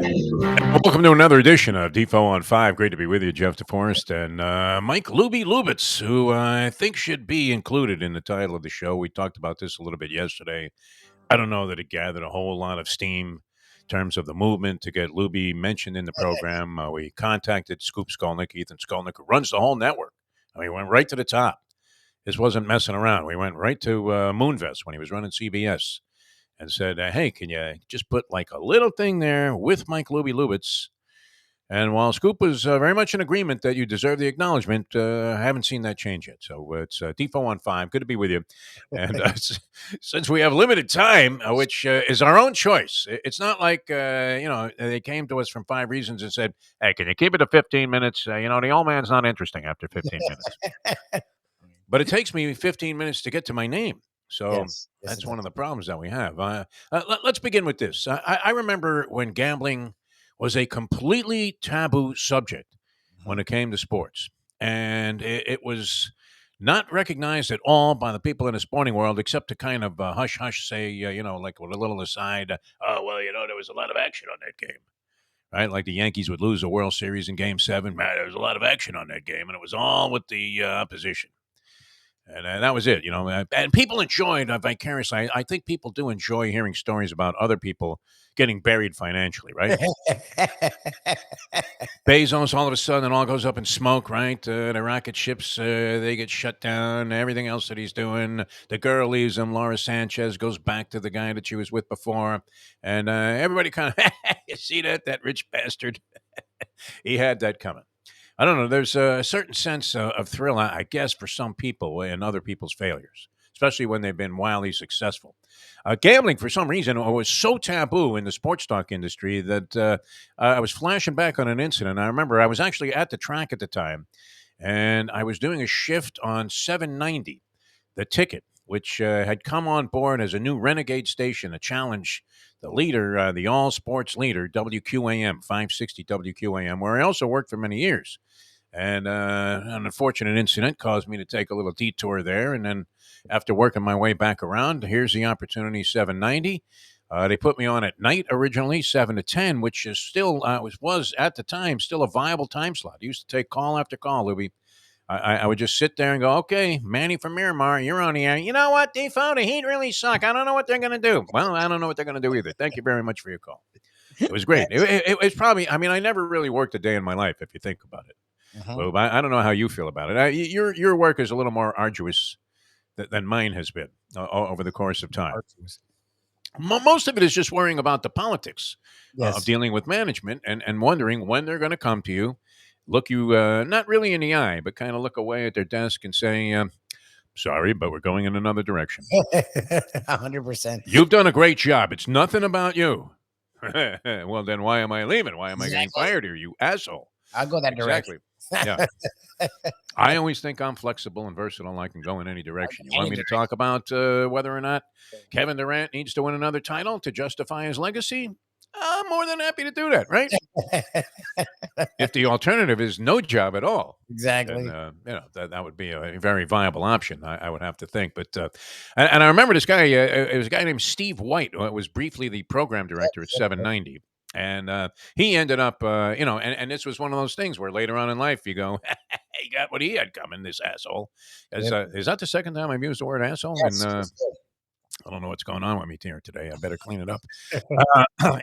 Welcome to another edition of Defo on 5. Great to be with you, Jeff DeForest and Mike Lubie Lubitz, who I think should be included in the title of the show. We talked about this a little bit yesterday. I don't know that it gathered a whole lot of steam in terms of the movement to get Lubie mentioned in the program. We contacted Scoop Skolnick, Ethan Skolnick, who runs the whole network. And we went right to the top. This wasn't messing around. We went right to Moonvest when he was running CBS and said, hey, can you just put like a little thing there with Mike Lubie Lubitz? And while Scoop was very much in agreement that you deserve the acknowledgement, I haven't seen that change yet. So it's Defo on 5. Good to be with you. And since we have limited time, which is our own choice, it's not like, they came to us from 5 Reasons and said, hey, can you keep it to 15 minutes? The old man's not interesting after 15 minutes. But it takes me 15 minutes to get to my name. So Yes, that's it one does. of the problems that we have. Let's begin with this. I remember when gambling was a completely taboo subject when Mhm. it came to sports. And it was not recognized at all by the people in the sporting world, except to kind of hush hush say, like with a little aside, oh, well, there was a lot of action on that game. Right? Like the Yankees would lose the World Series in game 7. Man, there was a lot of action on that game, and it was all with the opposition. And that was it, and people enjoyed vicariously. I think people do enjoy hearing stories about other people getting buried financially, right? Bezos, all of a sudden, it all goes up in smoke, right? The rocket ships, they get shut down. Everything else that he's doing, the girl leaves him. Laura Sanchez goes back to the guy that she was with before, and everybody kind of, you see that rich bastard, he had that coming. I don't know. There's a certain sense of thrill, I guess, for some people in other people's failures, especially when they've been wildly successful. Gambling, for some reason, was so taboo in the sports talk industry that I was flashing back on an incident. I remember I was actually at the track at the time, and I was doing a shift on 790, the ticket, which had come on board as a new renegade station to challenge the leader, the all sports leader, WQAM, 560 WQAM, where I also worked for many years. And an unfortunate incident caused me to take a little detour there. And then after working my way back around, here's the opportunity 790. They put me on at night originally, 7 to 10, which is still, was at the time still a viable time slot. I used to take call after call, Louis. I would just sit there and go, okay, Manny from Miramar, you're on the air. You know what, Defo, the Heat really suck. I don't know what they're going to do. Well, I don't know what they're going to do either. Thank you very much for your call. It was great. It was probably, I never really worked a day in my life, if you think about it. Mhm. Well, I don't know how you feel about it. Your work is a little more arduous than mine has been over the course of time. Artemis. Most of it is just worrying about the politics of Yes. dealing with management and wondering when they're going to come to you, look you not really in the eye, but kind of look away at their desk and say, sorry, but we're going in another direction. 100%. You've done a great job. It's nothing about you. Well, then why am I leaving? Why am I getting Exactly. fired here, you asshole? I'll go that direction. Exactly. Yeah. I always think I'm flexible and versatile and I can go in any direction. You want Any me to direction. talk about whether or not Kevin Durant needs to win another title to justify his legacy? I'm more than happy to do that, right? If the alternative is no job at all, then Exactly. that would be a very viable option. I would have to think, but and I remember this guy. It was a guy named Steve White, who was briefly the program director at 790, and he ended up, and this was one of those things where later on in life you go, he got what he had coming. This asshole. Yep. Is that the second time I've used the word asshole? And Yes. Yes, I don't know what's going on with me here today. I better clean it up.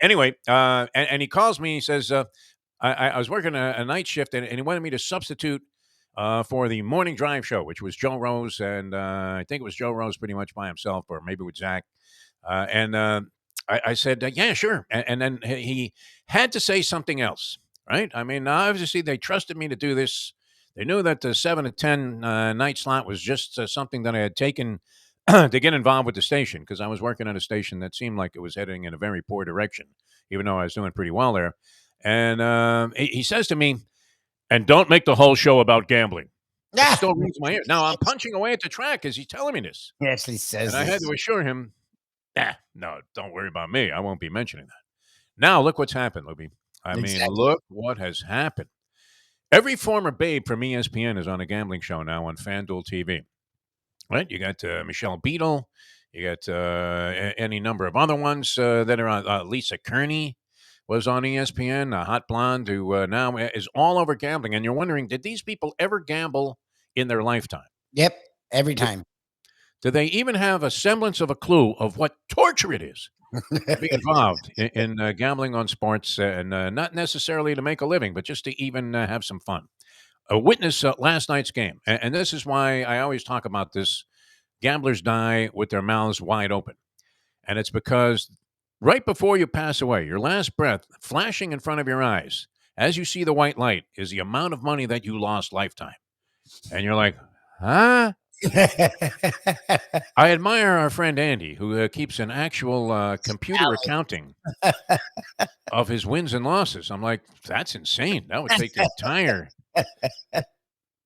Anyway, and he calls me. He says, I was working a night shift, and he wanted me to substitute for the morning drive show, which was Joe Rose, and I think it was Joe Rose pretty much by himself, or maybe with Zach. And I said, yeah, sure. And then he had to say something else, right? I mean, obviously they trusted me to do this. They knew that the 7 to 10 night slot was just something that I had taken to get involved with the station because I was working at a station that seemed like it was heading in a very poor direction, even though I was doing pretty well there. And he says to me, and don't make the whole show about gambling. It Yeah. still rings in my ear. Now I'm punching away at the track as he's telling me this. He actually And says I had this. to assure him, no, don't worry about me. I won't be mentioning that. Now look what's happened, Libby. I mean, Exactly. look what has happened. Every former babe from ESPN is on a gambling show now on FanDuel TV. Right? You got Michelle Beadle. You got any number of other ones that are on Lisa Kearney. was on ESPN, a hot blonde who now is all over gambling. And you're wondering, did these people ever gamble in their lifetime? Yep. Every Do, time. do they even have a semblance of a clue of what torture it is to be involved in gambling on sports and not necessarily to make a living, but just to even have some fun? A witness last night's game, and this is why I always talk about this. Gamblers die with their mouths wide open. And it's because right before you pass away, your last breath flashing in front of your eyes, as you see the white light, is the amount of money that you lost lifetime. And you're like, huh? I admire our friend Andy, who keeps an actual computer accounting of his wins and losses. I'm like, that's insane. That would take the entire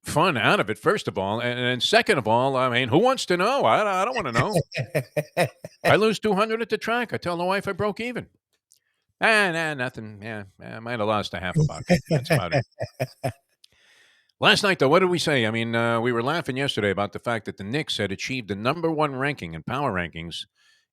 fun out of it, first of all. And second of all, I mean, who wants to know? I don't want to know. I lose 200 at the track. I tell the wife I broke even. Nah, nothing. Yeah, I might have lost a half a buck. That's about it. Last night, though, what did we say? I mean, we were laughing yesterday about the fact that the Knicks had achieved the number one ranking in power rankings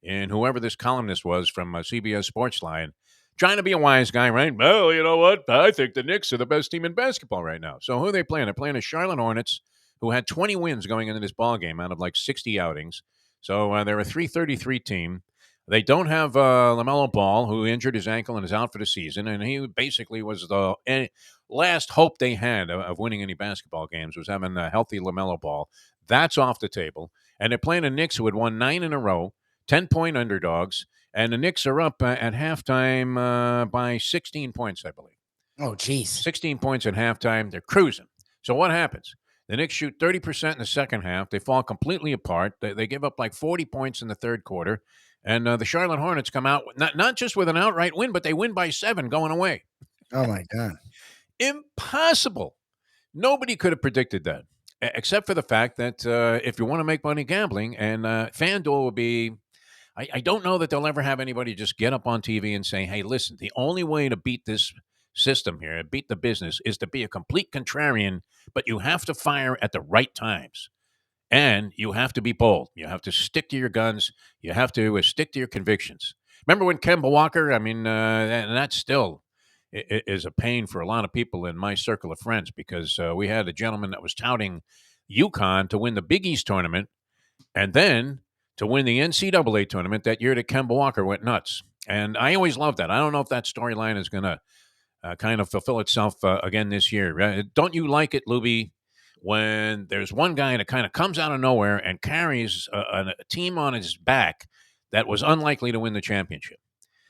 in whoever this columnist was from CBS Sportsline. Trying to be a wise guy, right? Well, you know what? I think the Knicks are the best team in basketball right now. So who are they playing? They're playing the Charlotte Hornets, who had 20 wins going into this ball game out of like 60 outings. So they're a 333 team. They don't have LaMelo Ball, who injured his ankle and is out for the season, and he basically was the last hope they had of winning any basketball games was having a healthy LaMelo Ball. That's off the table, and they're playing the Knicks, who had won 9 in a row, 10-point underdogs, and the Knicks are up at halftime by 16 points, I believe. Oh, geez. 16 points at halftime. They're cruising. So what happens? The Knicks shoot 30% in the second half. They fall completely apart. They give up like 40 points in the third quarter. And the Charlotte Hornets come out not just with an outright win, but they win by 7 going away. Oh, my God. Impossible. Nobody could have predicted that, except for the fact that if you want to make money gambling, and FanDuel will be, I don't know that they'll ever have anybody just get up on TV and say, hey, listen, the only way to beat this system here, beat the business, is to be a complete contrarian, but you have to fire at the right times. And you have to be bold. You have to stick to your guns. You have to stick to your convictions. Remember when Kemba Walker, I mean, and that still is a pain for a lot of people in my circle of friends because we had a gentleman that was touting UConn to win the Big East tournament and then to win the NCAA tournament that year that Kemba Walker went nuts. And I always loved that. I don't know if that storyline is going to kind of fulfill itself again this year. Don't you like it, Lubie, when there's one guy that kind of comes out of nowhere and carries a team on his back that was unlikely to win the championship?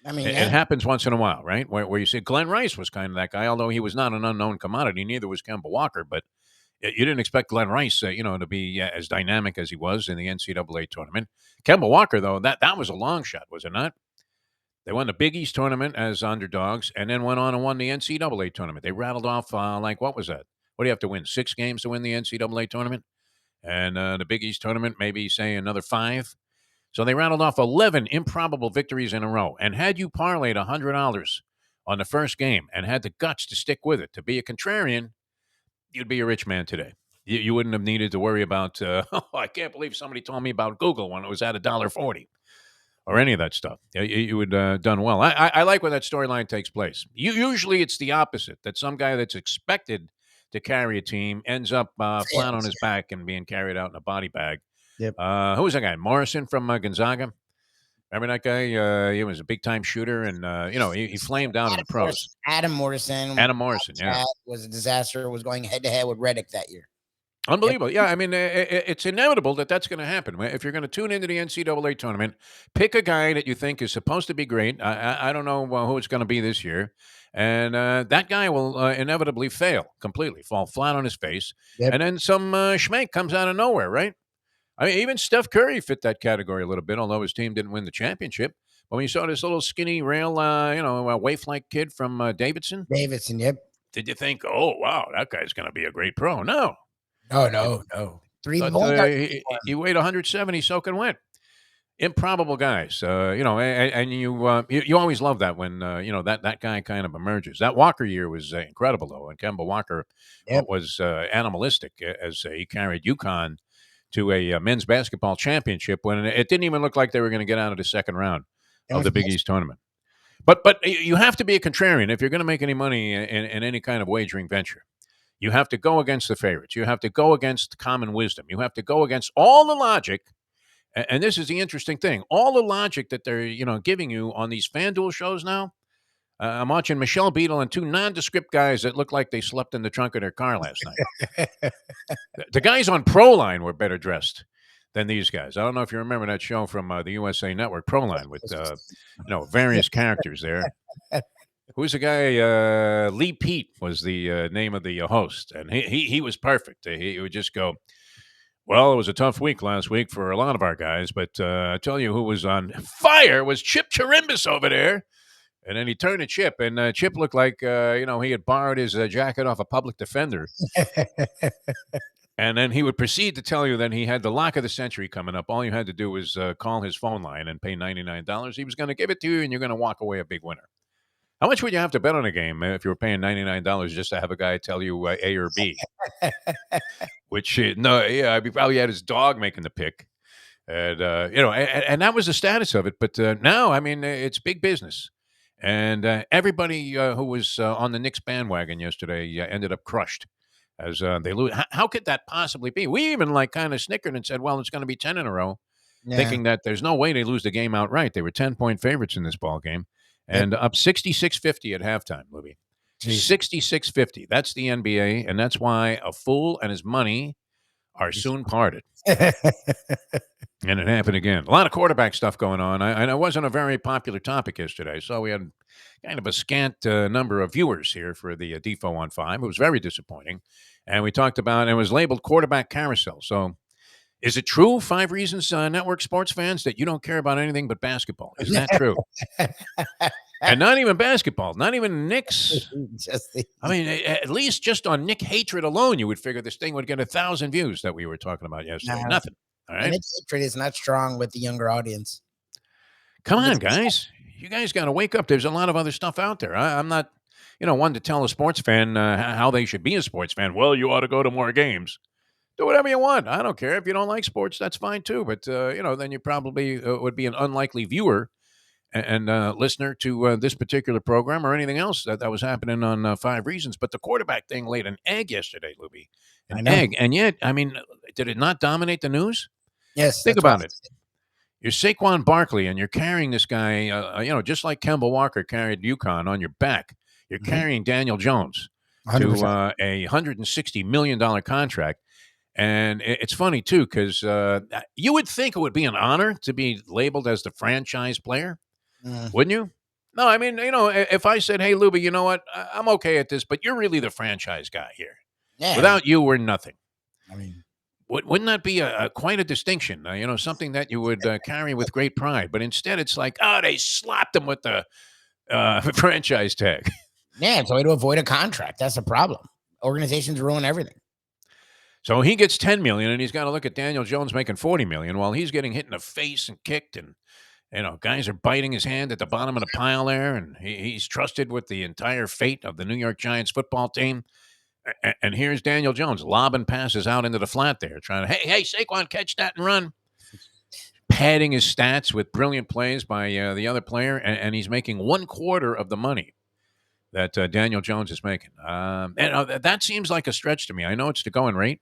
I mean, It happens once in a while, right? Where you see Glenn Rice was kind of that guy, although he was not an unknown commodity. Neither was Kemba Walker, but you didn't expect Glenn Rice, to be as dynamic as he was in the NCAA tournament. Kemba Walker, though, that was a long shot, was it not? They won the Big East tournament as underdogs and then went on and won the NCAA tournament. They rattled off, what was that? What do you have to win? 6 games to win the NCAA tournament? And the Big East tournament, maybe, say, another 5. So they rattled off 11 improbable victories in a row. And had you parlayed $100 on the first game and had the guts to stick with it, to be a contrarian, you'd be a rich man today. You wouldn't have needed to worry about, I can't believe somebody told me about Google when it was at $1.40. Or any of that stuff. You would done well. I like when that storyline takes place. Usually it's the opposite, that some guy that's expected to carry a team ends up flat on his back and being carried out in a body bag. Yep. Who was that guy? Morrison from Gonzaga? Remember that guy? He was a big-time shooter, and, he flamed out in the pros. Adam Morrison. Yeah. Was a disaster, was going head-to-head with Reddick that year. Unbelievable. Yep. Yeah, I mean, it's inevitable that that's going to happen. If you're going to tune into the NCAA tournament, pick a guy that you think is supposed to be great. I don't know who it's going to be this year. And that guy will inevitably fail completely, fall flat on his face. Yep. And then some schmake comes out of nowhere, right? I mean, even Steph Curry fit that category a little bit, although his team didn't win the championship. But when you saw this little skinny rail, waif-like kid from Davidson. Davidson, yep. Did you think, oh, wow, that guy's going to be a great pro? No. No. He weighed 170 soaking wet. Improbable guys, and you always love that when that guy kind of emerges. That Walker year was incredible though, and Kemba Walker was animalistic as he carried UConn to a men's basketball championship when it didn't even look like they were going to get out of the second round of the Big East tournament. But you have to be a contrarian if you're going to make any money in any kind of wagering venture. You have to go against the favorites. You have to go against common wisdom. You have to go against all the logic. And this is the interesting thing. All the logic that they're giving you on these FanDuel shows now. I'm watching Michelle Beadle and two nondescript guys that look like they slept in the trunk of their car last night. The guys on Proline were better dressed than these guys. I don't know if you remember that show from the USA Network, Proline, with various characters there. Who's the guy? Lee Pete was the name of the host, and he was perfect. He would just go, well, it was a tough week last week for a lot of our guys, but I tell you who was on fire was Chip Chirimbus over there. And then he turned to Chip, and Chip looked like, he had borrowed his jacket off a public defender. And then he would proceed to tell you that he had the lock of the century coming up. All you had to do was call his phone line and pay $99. He was going to give it to you, and you're going to walk away a big winner. How much would you have to bet on a game if you were paying $99 just to have a guy tell you A or B? Which, he probably had his dog making the pick. And, and that was the status of it. But now, I mean, it's big business. And everybody who was on the Knicks bandwagon yesterday ended up crushed as they lose. How could that possibly be? We even kind of snickered and said, well, it's going to be 10 in a row, thinking that there's no way they lose the game outright. They were 10-point favorites in this ball game and up 66-50 at halftime, Lubie. 66-50. That's the NBA, and that's why a fool and his money are soon parted. And it happened again. A lot of quarterback stuff going on. And it wasn't a very popular topic yesterday, so we had kind of a scant number of viewers here for the Defo on 5. It was very disappointing. And we talked about, it was labeled quarterback carousel. So is it true, 5 Reasons Network sports fans, that you don't care about anything but basketball? Is that true? And not even basketball, not even Knicks. I mean, at least just on Nick hatred alone, you would figure this thing would get 1,000 views that we were talking about yesterday. Nothing. All right. Nick hatred is not strong with the younger audience. Come on, guys. You guys got to wake up. There's a lot of other stuff out there. I'm not, one to tell a sports fan how they should be a sports fan. Well, you ought to go to more games. Do whatever you want. I don't care. If you don't like sports, that's fine too. But, then you probably would be an unlikely viewer and listener to this particular program or anything else that was happening on 5 Reasons. But the quarterback thing laid an egg yesterday, Lubie. An egg. And yet, I mean, did it not dominate the news? Yes. Think about it. You're Saquon Barkley, and you're carrying this guy, just like Kemba Walker carried UConn on your back. You're carrying Daniel Jones 100%. To a $160 million contract. And it's funny, too, because you would think it would be an honor to be labeled as the franchise player. Wouldn't you? No, I mean, if I said, hey, Lubie, you know what? I'm okay at this, but you're really the franchise guy here. Yeah. Without you, we're nothing. I mean, wouldn't that be quite a distinction? Something that you would carry with great pride. But instead, it's like, they slapped him with the franchise tag. Yeah, it's a way to avoid a contract. That's the problem. Organizations ruin everything. So he gets $10 million, and he's got to look at Daniel Jones making $40 million while he's getting hit in the face and kicked, and guys are biting his hand at the bottom of the pile there, and he's trusted with the entire fate of the New York Giants football team. And here's Daniel Jones lobbing passes out into the flat there, trying to, hey, Saquon, catch that and run. Padding his stats with brilliant plays by the other player, and he's making 1/4 of the money that Daniel Jones is making. And that seems like a stretch to me. I know it's the going rate.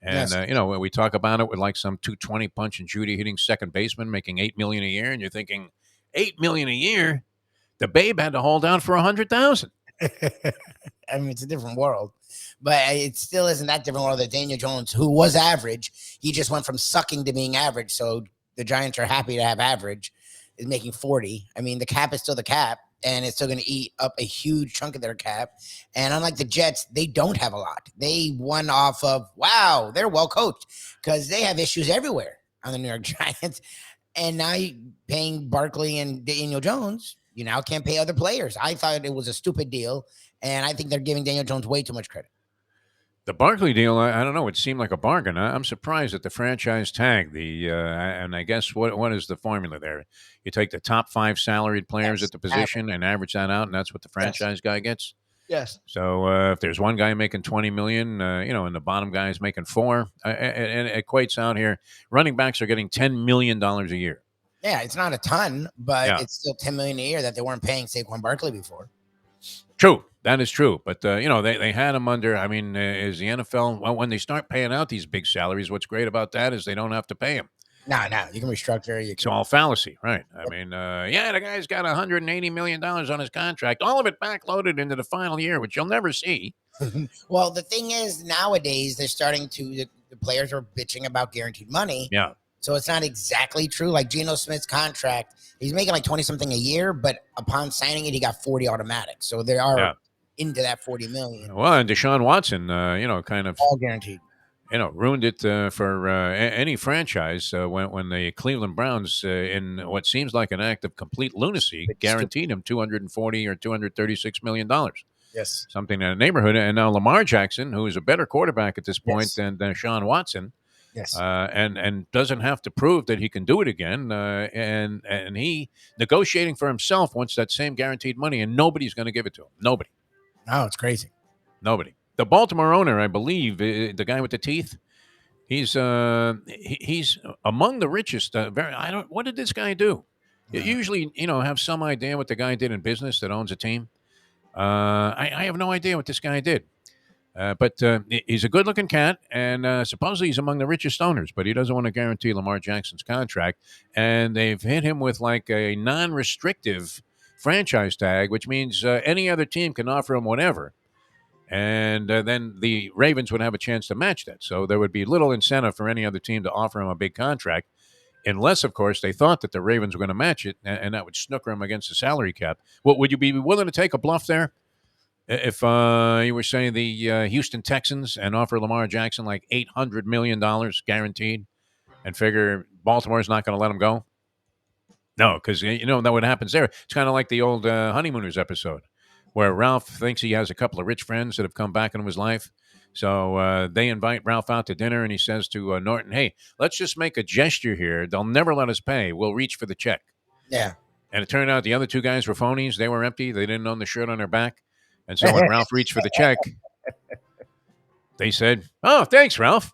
And, when we talk about it with like some 220 punch and Judy hitting second baseman making $8 million a year, and you're thinking, $8 million a year? The Babe had to hold out for $100,000. I mean, it's a different world. But it still isn't that different world that Daniel Jones, who was average, he just went from sucking to being average. So the Giants are happy to have average, is making 40. I mean, the cap is still the cap, and it's still going to eat up a huge chunk of their cap. And unlike the Jets, they don't have a lot. They won off of, wow, they're well coached, because they have issues everywhere on the New York Giants. And now you're paying Barkley and Daniel Jones. You now can't pay other players. I thought it was a stupid deal, and I think they're giving Daniel Jones way too much credit. The Barkley deal, I don't know. It seemed like a bargain. I'm surprised at the franchise tag. And I guess what is the formula there? You take the top 5 salaried players at the position and average that out, and that's what the franchise guy gets. Yes. So if there's one guy making $20 million, and the bottom guy is making $4 million, and it equates out here. Running backs are getting $10 million a year. Yeah, it's not a ton, but Yeah. it's still $10 million a year that they weren't paying Saquon Barkley before. True. That is true. But, they had him under. I mean, is the NFL, well, when they start paying out these big salaries, what's great about that is they don't have to pay him. No, you can restructure. You It's can. all fallacy, right? I mean, the guy's got $180 million on his contract, all of it backloaded into the final year, which you'll never see. Well, the thing is, nowadays they're starting to. The players are bitching about guaranteed money. Yeah. So it's not exactly true. Like Geno Smith's contract, he's making like 20 something a year, but upon signing it, he got 40 automatic. So they are Yeah. into that 40 million. Well, and Deshaun Watson, kind of, All guaranteed. ruined it for any franchise when the Cleveland Browns, in what seems like an act of complete lunacy, It's guaranteed him $240 or $236 million, Yes. something in that neighborhood. And now Lamar Jackson, who is a better quarterback at this point Yes. than Deshaun Watson, Yes. and doesn't have to prove that he can do it again, and he negotiating for himself wants that same guaranteed money, and nobody's going to give it to him. Nobody. No, it's crazy. Nobody. The Baltimore owner, I believe, the guy with the teeth, he's among the richest. What did this guy do? You usually, have some idea what the guy did in business that owns a team. I have no idea what this guy did. But he's a good-looking cat, and supposedly he's among the richest owners. But he doesn't want to guarantee Lamar Jackson's contract, and they've hit him with like a non-restrictive franchise tag, which means any other team can offer him whatever. And then the Ravens would have a chance to match that. So there would be little incentive for any other team to offer him a big contract, unless, of course, they thought that the Ravens were going to match it, and that would snooker him against the salary cap. Would you be willing to take a bluff there? If you were saying the Houston Texans and offer Lamar Jackson like $800 million guaranteed and figure Baltimore's not going to let him go? No, because, that what happens there. It's kind of like the old Honeymooners episode where Ralph thinks he has a couple of rich friends that have come back into his life. So they invite Ralph out to dinner, and he says to Norton, hey, let's just make a gesture here. They'll never let us pay. We'll reach for the check. Yeah. And it turned out the other two guys were phonies. They were empty. They didn't own the shirt on their back. And so when Ralph reached for the check, they said, oh, thanks, Ralph.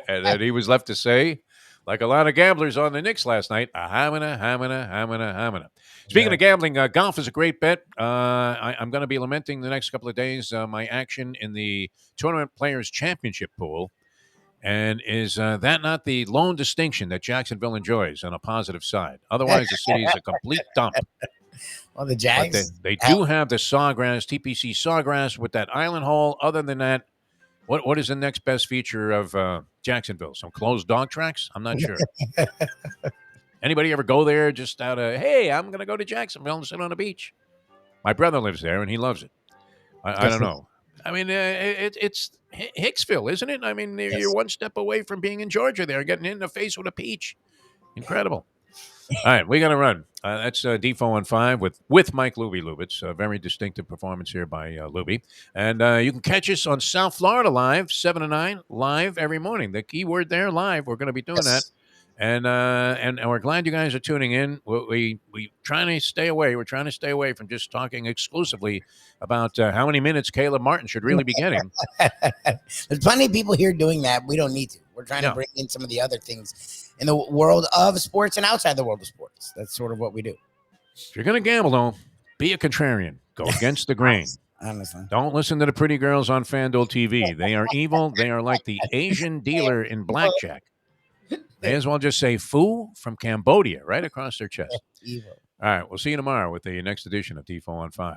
And then he was left to say, like a lot of gamblers on the Knicks last night, a hamina, hamina, hamina, hamina. Speaking of gambling, golf is a great bet. I'm going to be lamenting the next couple of days my action in the Tournament Players Championship pool. And is that not the lone distinction that Jacksonville enjoys on a positive side? Otherwise, the city is a complete dump. Well, the Jags. But they do have the Sawgrass, TPC Sawgrass with that island hole. Other than that, what is the next best feature of Jacksonville? Some closed dog tracks? I'm not sure. Anybody ever go there just out of, hey, I'm going to go to Jacksonville and sit on the beach? My brother lives there, and he loves it. I don't know. I mean, it's Hicksville, isn't it? I mean, you're one step away from being in Georgia there, getting in the face with a peach. Incredible. All right, we got to run. That's Defo on 5 with Mike Lubie Lubitz. A very distinctive performance here by Lubie. And you can catch us on South Florida Live, 7 to 9, live every morning. The key word there, live. We're going to be doing that. And we're glad you guys are tuning in. We trying to stay away. We're trying to stay away from just talking exclusively about how many minutes Caleb Martin should really be getting. There's plenty of people here doing that. We don't need to. We're trying to bring in some of the other things in the world of sports and outside the world of sports. That's sort of what we do. If you're going to gamble, though, be a contrarian. Go against the grain. Honestly. Don't listen to the pretty girls on FanDuel TV. They are evil. They are like the Asian dealer in blackjack. May as well just say "Foo" from Cambodia right across their chest. Evil. All right, we'll see you tomorrow with the next edition of Defo on 5.